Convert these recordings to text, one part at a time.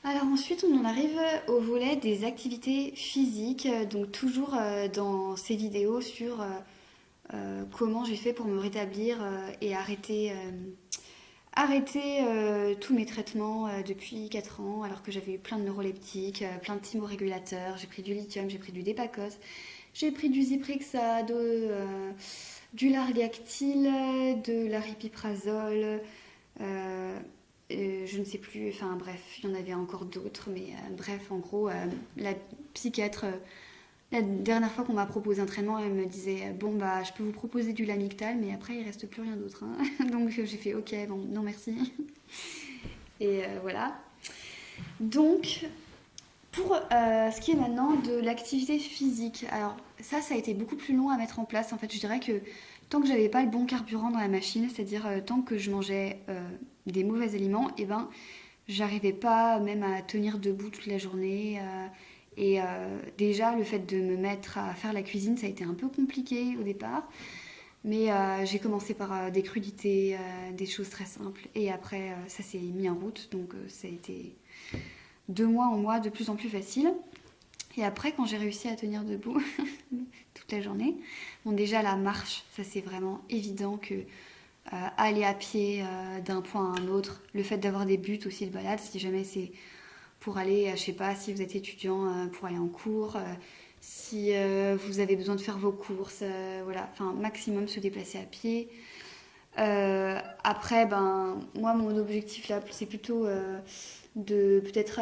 Alors ensuite, on en arrive au volet des activités physiques, donc toujours dans ces vidéos sur comment j'ai fait pour me rétablir et arrêter tous mes traitements depuis 4 ans, alors que j'avais eu plein de neuroleptiques, plein de thymorégulateurs, j'ai pris du lithium, j'ai pris du Dépakos, j'ai pris du Zyprexa, du Largactil, de l'aripiprazole, euh, je ne sais plus, enfin bref, il y en avait encore d'autres, mais bref, en gros, la psychiatre, la dernière fois qu'on m'a proposé un traitement, elle me disait bon bah je peux vous proposer du Lamictal, mais après il reste plus rien d'autre, hein. Donc j'ai fait ok, bon, non merci. Et voilà. Donc pour ce qui est maintenant de l'activité physique, alors ça a été beaucoup plus long à mettre en place. En fait, je dirais que tant que j'avais pas le bon carburant dans la machine, c'est-à-dire tant que je mangeais des mauvais aliments, et ben j'arrivais pas même à tenir debout toute la journée. Déjà, le fait de me mettre à faire la cuisine, ça a été un peu compliqué au départ. Mais j'ai commencé par des crudités, des choses très simples. Et après, ça s'est mis en route. Donc ça a été de mois en mois de plus en plus facile. Et après, quand j'ai réussi à tenir debout toute la journée, bon déjà la marche, ça c'est vraiment évident que aller à pied d'un point à un autre, le fait d'avoir des buts aussi de balade, si jamais c'est pour aller, je sais pas, si vous êtes étudiant pour aller en cours, si vous avez besoin de faire vos courses, voilà, enfin maximum se déplacer à pied. Après, ben moi mon objectif là, c'est plutôt de peut-être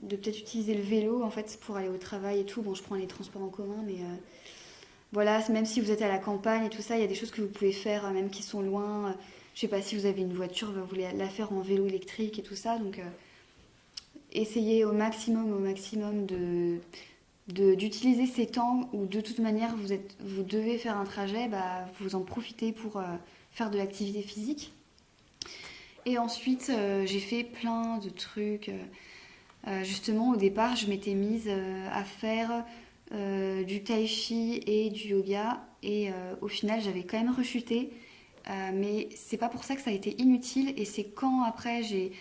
de peut-être utiliser le vélo en fait pour aller au travail et tout. Bon, je prends les transports en commun, mais voilà, même si vous êtes à la campagne et tout ça, il y a des choses que vous pouvez faire, même qui sont loin. Je sais pas si vous avez une voiture, vous voulez la faire en vélo électrique et tout ça, donc essayez au maximum d'utiliser ces temps où de toute manière vous devez faire un trajet, bah, vous en profitez pour faire de l'activité physique. Et ensuite, j'ai fait plein de trucs. Justement, au départ, je m'étais mise à faire du tai chi et du yoga. Et au final, j'avais quand même rechuté. Mais c'est pas pour ça que ça a été inutile. Et c'est quand après j'ai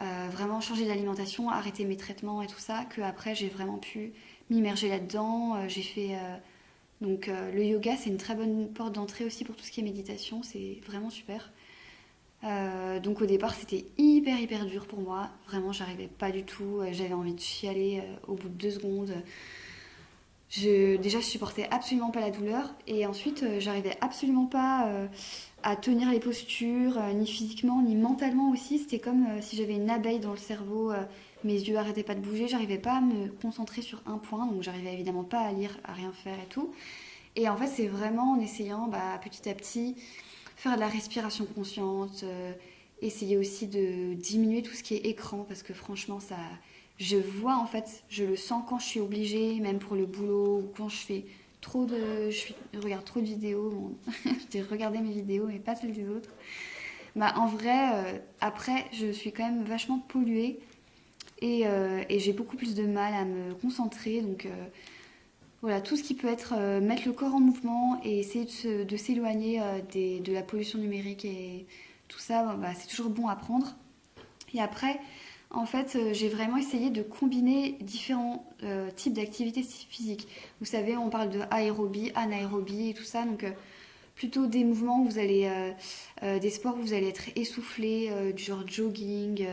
vraiment changé d'alimentation, arrêté mes traitements et tout ça, que après j'ai vraiment pu m'immerger là-dedans. J'ai fait le yoga, c'est une très bonne porte d'entrée aussi pour tout ce qui est méditation. C'est vraiment super. Donc au départ c'était hyper dur pour moi, vraiment j'arrivais pas du tout, j'avais envie de chialer au bout de 2 secondes. Déjà je supportais absolument pas la douleur et ensuite j'arrivais absolument pas à tenir les postures, ni physiquement ni mentalement aussi. C'était comme si j'avais une abeille dans le cerveau, mes yeux arrêtaient pas de bouger, j'arrivais pas à me concentrer sur un point, donc j'arrivais évidemment pas à lire, à rien faire et tout. Et en fait c'est vraiment en essayant petit à petit faire de la respiration consciente, essayer aussi de diminuer tout ce qui est écran parce que franchement ça je vois en fait, je le sens quand je suis obligée, même pour le boulot ou quand je regarde trop de vidéos, bon, je dis regarder mes vidéos mais pas celles des autres. Bah en vrai après je suis quand même vachement polluée et j'ai beaucoup plus de mal à me concentrer donc voilà, tout ce qui peut être mettre le corps en mouvement et essayer de s'éloigner de la pollution numérique et tout ça, bah, c'est toujours bon à prendre. Et après, en fait, j'ai vraiment essayé de combiner différents types d'activités physiques. Vous savez, on parle de aérobie, anaérobie et tout ça, donc plutôt des mouvements où vous allez, des sports où vous allez être essoufflé, du genre jogging,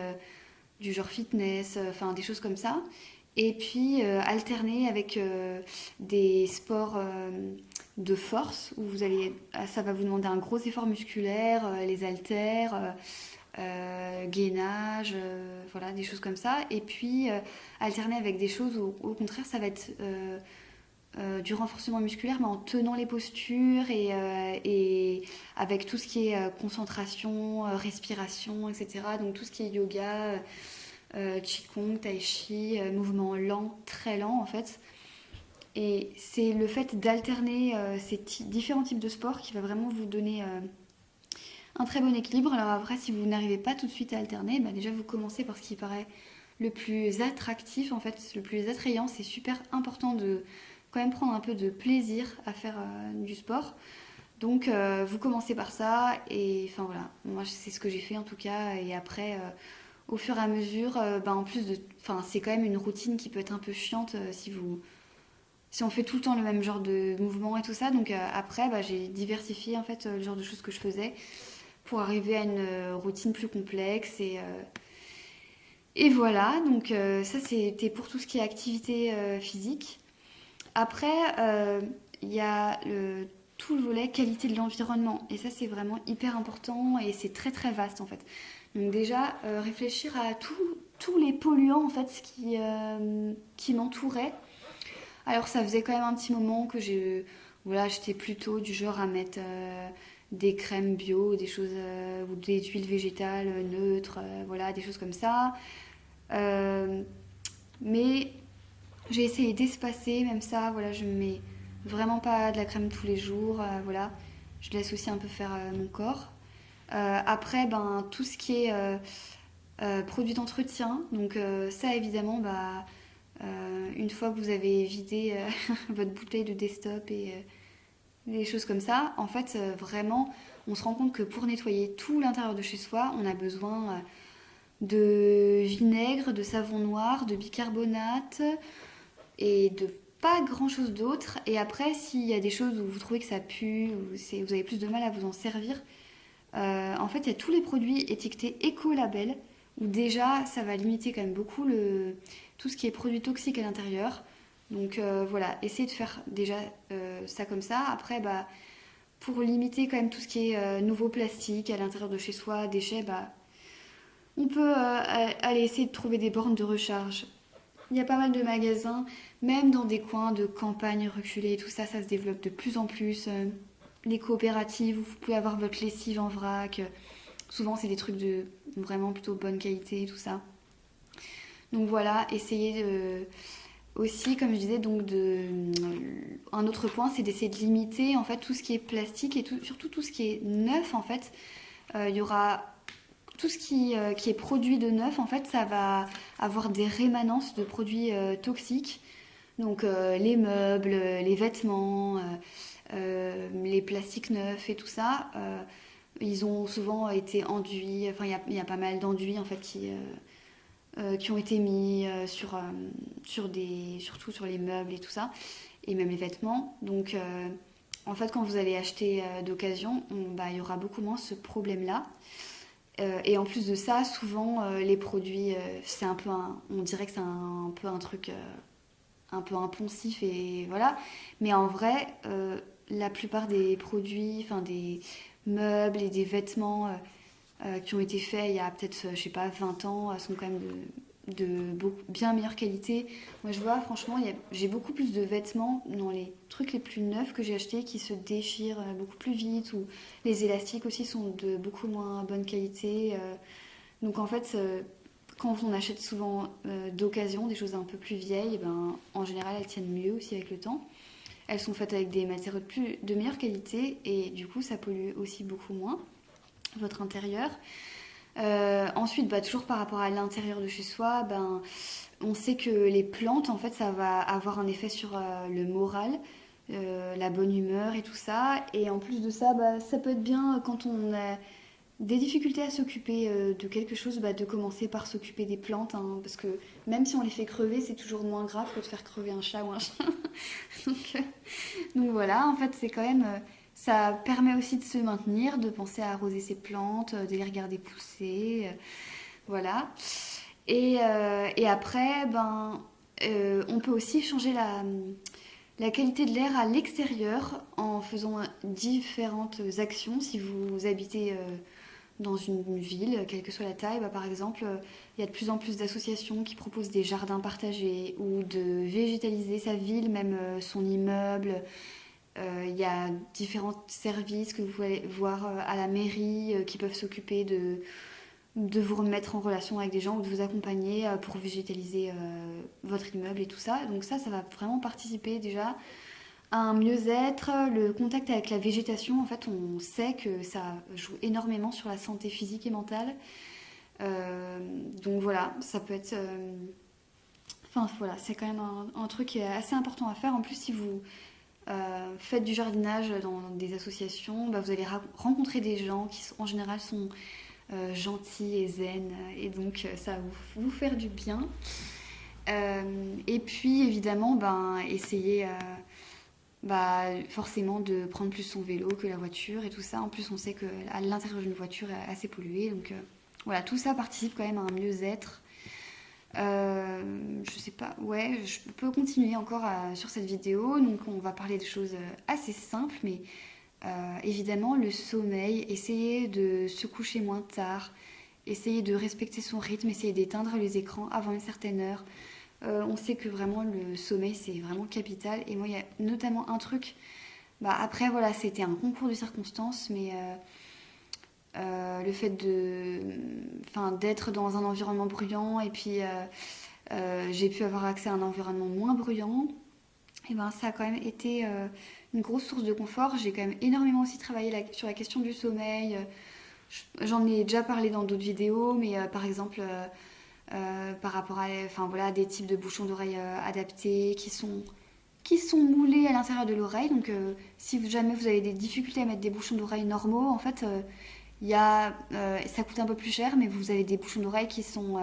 du genre fitness, enfin des choses comme ça. Et puis alterner avec des sports de force où ça va vous demander un gros effort musculaire, les haltères, gainage, voilà, des choses comme ça. Et puis alterner avec des choses où au contraire ça va être du renforcement musculaire, mais en tenant les postures et avec tout ce qui est concentration, respiration, etc. Donc tout ce qui est yoga, qigong, tai chi, mouvement lent, très lent en fait. Et c'est le fait d'alterner différents types de sports qui va vraiment vous donner un très bon équilibre. Alors après, si vous n'arrivez pas tout de suite à alterner, bah déjà vous commencez par ce qui paraît le plus attractif, en fait, le plus attrayant. C'est super important de quand même prendre un peu de plaisir à faire du sport. Donc vous commencez par ça et enfin voilà, moi c'est ce que j'ai fait en tout cas et après au fur et à mesure, en plus de... Enfin, c'est quand même une routine qui peut être un peu chiante si on fait tout le temps le même genre de mouvement et tout ça. Donc après, j'ai diversifié en fait le genre de choses que je faisais pour arriver à une routine plus complexe. Et voilà, donc ça c'était pour tout ce qui est activité physique. Après, il y a tout le volet qualité de l'environnement. Et ça, c'est vraiment hyper important et c'est très très vaste en fait. Donc déjà, réfléchir à tous les polluants en fait qui m'entouraient. Alors ça faisait quand même un petit moment que voilà, j'étais plutôt du genre à mettre des crèmes bio, des choses ou des huiles végétales neutres, voilà, des choses comme ça. Euh, mais j'ai essayé d'espacer, même ça, voilà, je me mets vraiment pas de la crème tous les jours, voilà. Je laisse aussi un peu faire mon corps. Après, tout ce qui est produits d'entretien, donc ça évidemment, une fois que vous avez vidé votre bouteille de Destop et des choses comme ça, en fait, vraiment, on se rend compte que pour nettoyer tout l'intérieur de chez soi, on a besoin de vinaigre, de savon noir, de bicarbonate et de pas grand chose d'autre. Et après, s'il y a des choses où vous trouvez que ça pue, ou vous avez plus de mal à vous en servir, en fait, il y a tous les produits étiquetés éco-label, où déjà, ça va limiter quand même beaucoup tout ce qui est produits toxiques à l'intérieur. Donc voilà, essayez de faire déjà ça comme ça. Après, pour limiter quand même tout ce qui est nouveau plastique à l'intérieur de chez soi, déchets, on peut aller essayer de trouver des bornes de recharge. Il y a pas mal de magasins, même dans des coins de campagne reculés, tout ça, ça se développe de plus en plus. Les coopératives où vous pouvez avoir votre lessive en vrac. Souvent, c'est des trucs de vraiment plutôt bonne qualité, tout ça. Donc voilà, essayez aussi, comme je disais, un autre point, c'est d'essayer de limiter en fait tout ce qui est plastique et surtout tout ce qui est neuf en fait. Il y aura tout ce qui est produit de neuf, en fait, ça va avoir des rémanences de produits toxiques. Donc les meubles, les vêtements, les plastiques neufs et tout ça, ils ont souvent été enduits. Enfin, il y a pas mal d'enduits en fait qui ont été mis surtout sur les meubles et tout ça, et même les vêtements. Donc en fait, quand vous allez acheter d'occasion, il y aura beaucoup moins ce problème-là. Et en plus de ça, souvent les produits, c'est un peu on dirait que c'est un peu un truc un peu impulsif et voilà. Mais en vrai, la plupart des produits, enfin des meubles et des vêtements qui ont été faits il y a peut-être, je sais pas, 20 ans, sont quand même de bien meilleure qualité. Moi, je vois, franchement, j'ai beaucoup plus de vêtements dans les trucs les plus neufs que j'ai achetés qui se déchirent beaucoup plus vite, ou les élastiques aussi sont de beaucoup moins bonne qualité. Donc, en fait, quand on achète souvent d'occasion des choses un peu plus vieilles, en général, elles tiennent mieux aussi avec le temps. Elles sont faites avec des matériaux de meilleure qualité et du coup, ça pollue aussi beaucoup moins votre intérieur. Ensuite, toujours par rapport à l'intérieur de chez soi, on sait que les plantes, en fait, ça va avoir un effet sur le moral, la bonne humeur et tout ça. Et en plus de ça, ça peut être bien quand on a des difficultés à s'occuper de quelque chose, de commencer par s'occuper des plantes, hein, parce que même si on les fait crever, c'est toujours moins grave que de faire crever un chat ou un chien. donc voilà, en fait, c'est quand même... ça permet aussi de se maintenir, de penser à arroser ses plantes, de les regarder pousser, voilà. Et après, on peut aussi changer la qualité de l'air à l'extérieur en faisant différentes actions. Si vous habitez dans une ville, quelle que soit la taille, par exemple, il y a de plus en plus d'associations qui proposent des jardins partagés ou de végétaliser sa ville, même son immeuble. Il y a différents services que vous pouvez voir à la mairie qui peuvent s'occuper de vous remettre en relation avec des gens ou de vous accompagner pour végétaliser votre immeuble et tout ça. Donc ça va vraiment participer déjà à un mieux-être. Le contact avec la végétation, en fait, on sait que ça joue énormément sur la santé physique et mentale. Donc voilà, ça peut être... Enfin voilà, c'est quand même un truc qui est assez important à faire. En plus, si vous faites du jardinage dans des associations, vous allez rencontrer des gens qui en général sont gentil et zen, et donc ça va vous faire du bien. Et puis évidemment, ben, essayer forcément de prendre plus son vélo que la voiture et tout ça. En plus, on sait que à l'intérieur d'une voiture est assez pollué, donc voilà, tout ça participe quand même à un mieux-être. Je sais pas, ouais, je peux continuer encore sur cette vidéo. Donc, on va parler de choses assez simples, mais évidemment, le sommeil, essayer de se coucher moins tard, essayer de respecter son rythme, essayer d'éteindre les écrans avant une certaine heure. On sait que vraiment le sommeil c'est vraiment capital. Et moi, il y a notamment un truc. Bah, après, voilà, c'était un concours de circonstances, mais le fait d'être dans un environnement bruyant et puis j'ai pu avoir accès à un environnement moins bruyant, et ben ça a quand même été une grosse source de confort. J'ai quand même énormément aussi travaillé sur la question du sommeil. J'en ai déjà parlé dans d'autres vidéos, mais par exemple par rapport à enfin, voilà, des types de bouchons d'oreilles adaptés qui sont moulés à l'intérieur de l'oreille. Donc si jamais vous avez des difficultés à mettre des bouchons d'oreilles normaux, en fait ça coûte un peu plus cher, mais vous avez des bouchons d'oreilles qui sont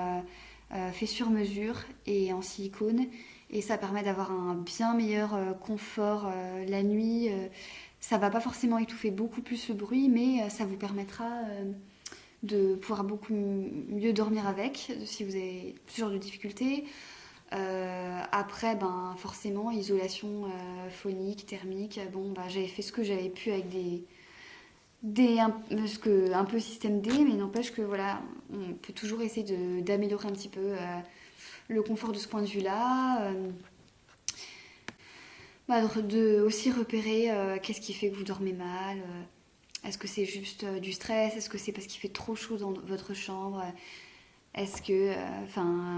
faits sur mesure et en silicone. Et ça permet d'avoir un bien meilleur confort la nuit. Ça va pas forcément étouffer beaucoup plus le bruit, mais ça vous permettra de pouvoir beaucoup mieux dormir avec si vous avez ce genre de difficultés. Après, ben, forcément, isolation phonique, thermique. Bon, bah, j'avais fait ce que j'avais pu avec un peu système D, mais n'empêche que voilà, on peut toujours essayer d'améliorer un petit peu le confort de ce point de vue-là. De aussi repérer qu'est-ce qui fait que vous dormez mal. Est-ce que c'est juste du stress? Est-ce que c'est parce qu'il fait trop chaud dans votre chambre? Est-ce que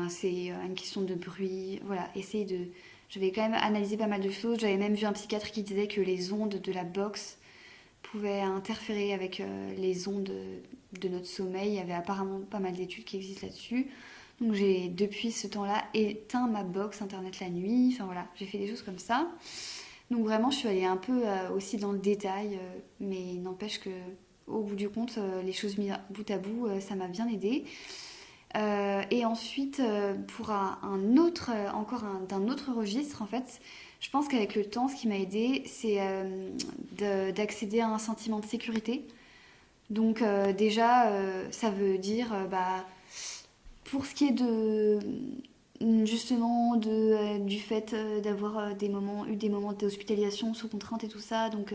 c'est une question de bruit? Voilà, essayez de... J'avais quand même analysé pas mal de choses. J'avais même vu un psychiatre qui disait que les ondes de la boxe pouvaient interférer avec les ondes de notre sommeil. Il y avait apparemment pas mal d'études qui existent là-dessus. Donc j'ai depuis ce temps-là éteint ma box internet la nuit. Enfin voilà, j'ai fait des choses comme ça. Donc vraiment, je suis allée un peu aussi dans le détail, mais n'empêche que au bout du compte, les choses mises bout à bout, ça m'a bien aidée. Et ensuite, pour d'un autre registre, en fait, je pense qu'avec le temps, ce qui m'a aidée, c'est d'accéder à un sentiment de sécurité. Donc déjà, ça veut dire, pour ce qui est de justement du fait d'avoir eu des moments d'hospitalisation sous contrainte et tout ça, donc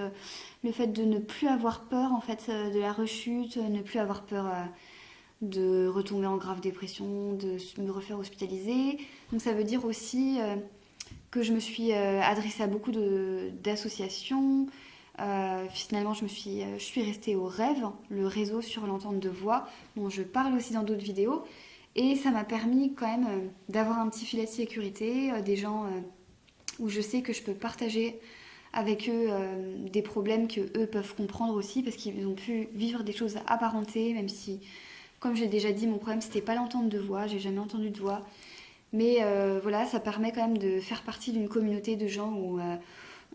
le fait de ne plus avoir peur en fait de la rechute, ne plus avoir peur de retomber en grave dépression, de me refaire hospitaliser. Donc ça veut dire aussi que je me suis adressée à beaucoup d'associations. Finalement, je suis restée au Rêve, le réseau sur l'entente de voix, dont je parle aussi dans d'autres vidéos. Et ça m'a permis quand même d'avoir un petit filet de sécurité, des gens où je sais que je peux partager avec eux des problèmes que eux peuvent comprendre aussi, parce qu'ils ont pu vivre des choses apparentées, même si, comme j'ai déjà dit, mon problème c'était pas l'entente de voix, j'ai jamais entendu de voix. Mais voilà, ça permet quand même de faire partie d'une communauté de gens où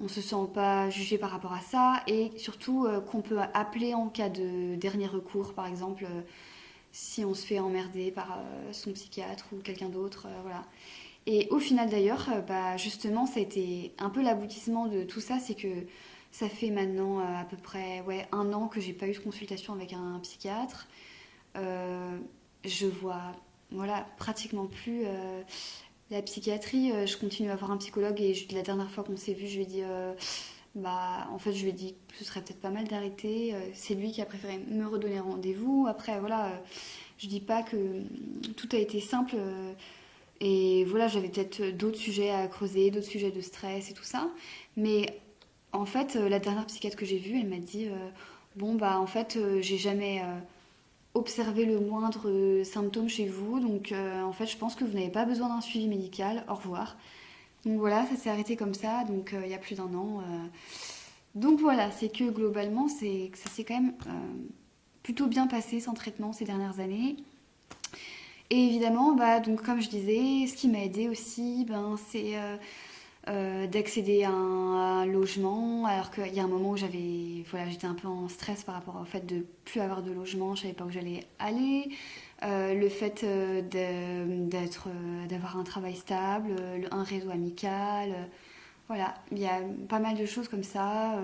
on se sent pas jugé par rapport à ça, et surtout qu'on peut appeler en cas de dernier recours, par exemple. Si on se fait emmerder par son psychiatre ou quelqu'un d'autre, voilà. Et au final d'ailleurs, justement, ça a été un peu l'aboutissement de tout ça, c'est que ça fait maintenant à peu près 1 an que j'ai pas eu de consultation avec un psychiatre. Je vois voilà, pratiquement plus la psychiatrie. Je continue à voir un psychologue et la dernière fois qu'on s'est vu, je lui ai dit... en fait, je lui ai dit que ce serait peut-être pas mal d'arrêter. C'est lui qui a préféré me redonner rendez-vous. Après, voilà, je dis pas que tout a été simple. Et voilà, j'avais peut-être d'autres sujets à creuser, d'autres sujets de stress et tout ça. Mais en fait, la dernière psychiatre que j'ai vue, elle m'a dit en fait, j'ai jamais observé le moindre symptôme chez vous. Donc, en fait, je pense que vous n'avez pas besoin d'un suivi médical. Au revoir. Donc voilà, ça s'est arrêté comme ça, donc il y a plus d'1 an. Donc voilà, c'est que globalement, ça s'est quand même plutôt bien passé sans traitement ces dernières années. Et évidemment, donc comme je disais, ce qui m'a aidé aussi, c'est d'accéder à un logement, alors qu'il y a un moment où j'étais un peu en stress par rapport au fait de plus avoir de logement, je savais pas où j'allais aller. Le fait d'avoir un travail stable, un réseau amical, voilà, il y a pas mal de choses comme ça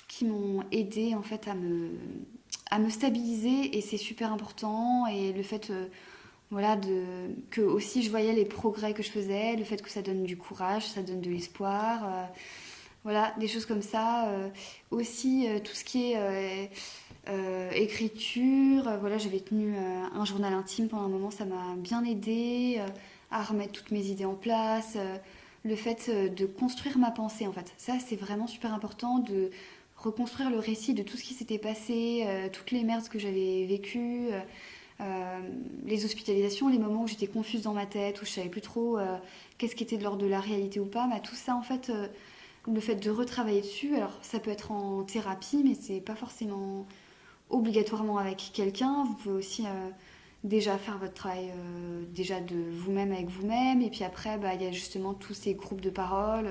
qui m'ont aidé en fait à me stabiliser et c'est super important. Et le fait voilà, que aussi je voyais les progrès que je faisais, le fait que ça donne du courage, ça donne de l'espoir, voilà, des choses comme ça. Aussi tout ce qui est écriture, voilà, j'avais tenu un journal intime pendant un moment, ça m'a bien aidé à remettre toutes mes idées en place. Le fait de construire ma pensée en fait, ça c'est vraiment super important de reconstruire le récit de tout ce qui s'était passé, toutes les merdes que j'avais vécues. Les hospitalisations, les moments où j'étais confuse dans ma tête, où je savais plus trop qu'est-ce qui était de l'ordre de la réalité ou pas, bah, tout ça en fait, le fait de retravailler dessus, alors ça peut être en thérapie, mais c'est pas forcément obligatoirement avec quelqu'un. Vous pouvez aussi déjà faire votre travail déjà de vous-même avec vous-même, et puis après, bah, il y a justement tous ces groupes de parole.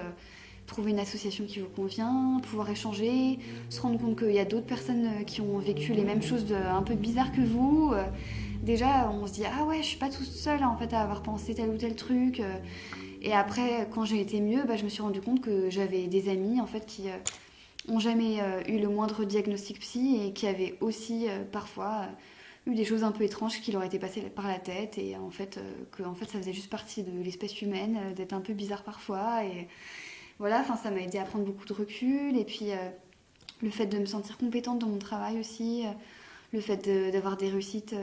Trouver une association qui vous convient, pouvoir échanger, se rendre compte qu'il y a d'autres personnes qui ont vécu les mêmes choses un peu bizarres que vous. Déjà, on se dit ah ouais, je suis pas toute seule en fait à avoir pensé tel ou tel truc. Et après, quand j'ai été mieux, bah, je me suis rendu compte que j'avais des amis en fait qui ont jamais eu le moindre diagnostic psy et qui avaient aussi parfois eu des choses un peu étranges qui leur étaient passées par la tête et en fait que en fait ça faisait juste partie de l'espèce humaine d'être un peu bizarre parfois. Et voilà, enfin ça m'a aidé à prendre beaucoup de recul et puis le fait de me sentir compétente dans mon travail aussi, le fait d'avoir des réussites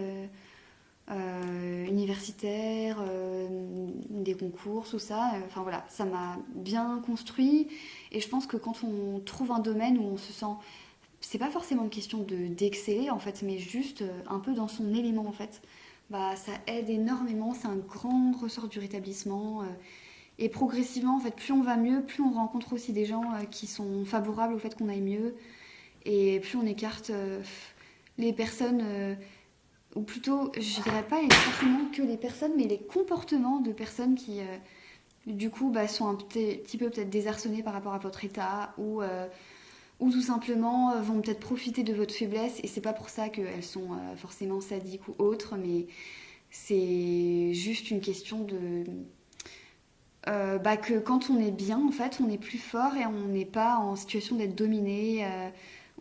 universitaires, des concours, tout ça, enfin voilà, ça m'a bien construit et je pense que quand on trouve un domaine où on se sent, c'est pas forcément une question d'exceller en fait, mais juste un peu dans son élément en fait, bah ça aide énormément, c'est un grand ressort du rétablissement. Et progressivement, en fait, plus on va mieux, plus on rencontre aussi des gens qui sont favorables au fait qu'on aille mieux. Et plus on écarte les personnes, ou plutôt, je dirais pas forcément que les personnes, mais les comportements de personnes qui, du coup, bah, sont un petit peu peut-être désarçonnées par rapport à votre état, ou tout simplement vont peut-être profiter de votre faiblesse. Et c'est pas pour ça qu'elles sont forcément sadiques ou autres, mais c'est juste une question de bah, que quand on est bien, en fait, on est plus fort et on n'est pas en situation d'être dominé.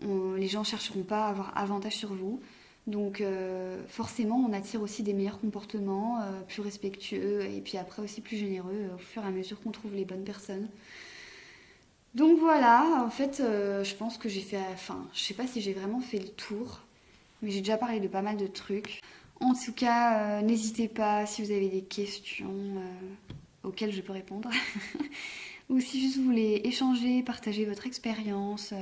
Les gens ne chercheront pas à avoir avantage sur vous. Donc forcément, on attire aussi des meilleurs comportements, plus respectueux et puis après aussi plus généreux au fur et à mesure qu'on trouve les bonnes personnes. Donc voilà, en fait, je pense que j'ai fait... Enfin, je sais pas si j'ai vraiment fait le tour, mais j'ai déjà parlé de pas mal de trucs. En tout cas, n'hésitez pas si vous avez des questions auxquelles je peux répondre. Ou si juste vous voulez échanger, partager votre expérience.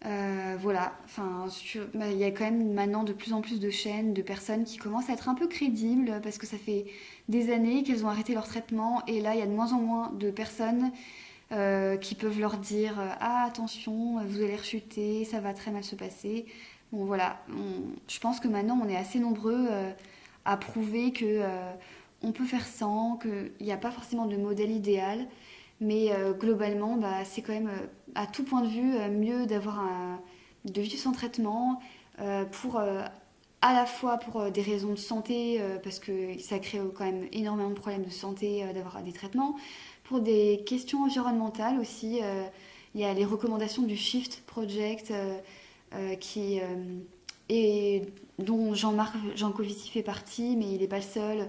Voilà, enfin, bah, il y a quand même maintenant de plus en plus de chaînes, de personnes qui commencent à être un peu crédibles parce que ça fait des années qu'elles ont arrêté leur traitement et là il y a de moins en moins de personnes qui peuvent leur dire ah attention, vous allez rechuter, ça va très mal se passer. Bon voilà, je pense que maintenant on est assez nombreux à prouver que on peut faire sans, qu'il n'y a pas forcément de modèle idéal, mais globalement bah, c'est quand même à tout point de vue mieux de vivre sans traitement pour à la fois pour des raisons de santé, parce que ça crée quand même énormément de problèmes de santé d'avoir des traitements, pour des questions environnementales aussi. Il y a les recommandations du Shift Project qui dont Jean-Marc Jancovici fait partie, mais il n'est pas le seul,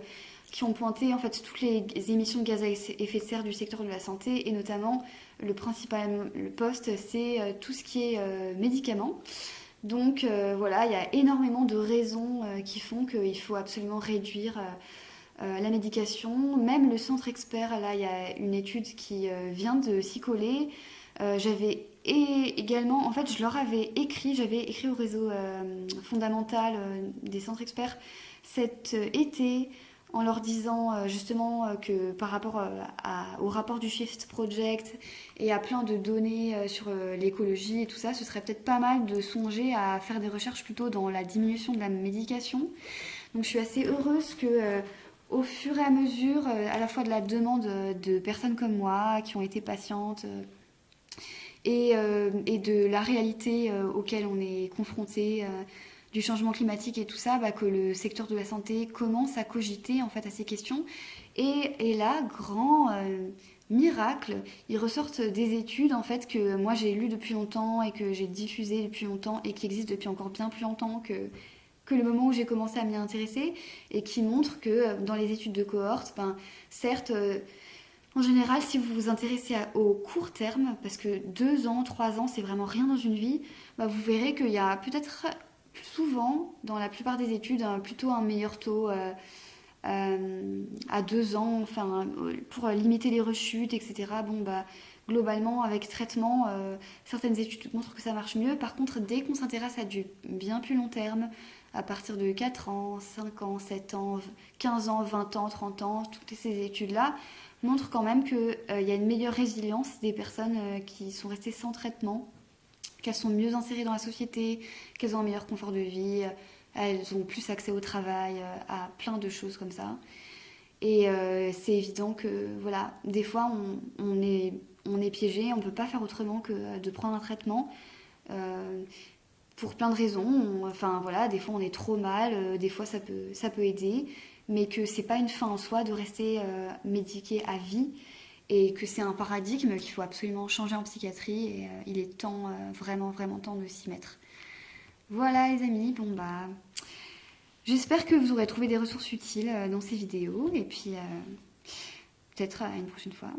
qui ont pointé en fait toutes les émissions de gaz à effet de serre du secteur de la santé et notamment le principal poste c'est tout ce qui est médicaments. Donc voilà, il y a énormément de raisons qui font qu'il faut absolument réduire la médication. Même le centre expert, là, il y a une étude qui vient de s'y coller. J'avais également, en fait, j'avais écrit au réseau fondamental des centres experts cet été en leur disant justement que par rapport au rapport du Shift Project et à plein de données sur l'écologie et tout ça, ce serait peut-être pas mal de songer à faire des recherches plutôt dans la diminution de la médication. Donc je suis assez heureuse que au fur et à mesure, à la fois de la demande de personnes comme moi qui ont été patientes et de la réalité auquel on est confronté, du changement climatique et tout ça, bah, que le secteur de la santé commence à cogiter en fait à ces questions. Et là, grand miracle, ils ressortent des études en fait que moi j'ai lues depuis longtemps et que j'ai diffusées depuis longtemps et qui existent depuis encore bien plus longtemps que le moment où j'ai commencé à m'y intéresser et qui montrent que dans les études de cohorte, ben, certes, en général, si vous vous intéressez au court terme, parce que 2 ans, 3 ans, c'est vraiment rien dans une vie, bah, vous verrez qu'il y a peut-être souvent, dans la plupart des études, plutôt un meilleur taux à 2 ans, enfin, pour limiter les rechutes, etc. Bon, bah, globalement, avec traitement, certaines études montrent que ça marche mieux. Par contre, dès qu'on s'intéresse à du bien plus long terme, à partir de 4 ans, 5 ans, 7 ans, 15 ans, 20 ans, 30 ans, toutes ces études-là montrent quand même qu'il y a une meilleure résilience des personnes qui sont restées sans traitement, qu'elles sont mieux insérées dans la société, qu'elles ont un meilleur confort de vie, elles ont plus accès au travail, à plein de choses comme ça. Et c'est évident que, voilà, des fois, on est piégé, on ne peut pas faire autrement que de prendre un traitement. Euh, pour plein de raisons. Enfin voilà, des fois on est trop mal, des fois ça peut aider, mais que c'est pas une fin en soi de rester médiqué à vie et que c'est un paradigme qu'il faut absolument changer en psychiatrie et il est temps, vraiment vraiment temps de s'y mettre. Voilà les amis, bon bah j'espère que vous aurez trouvé des ressources utiles dans ces vidéos et puis peut-être à une prochaine fois.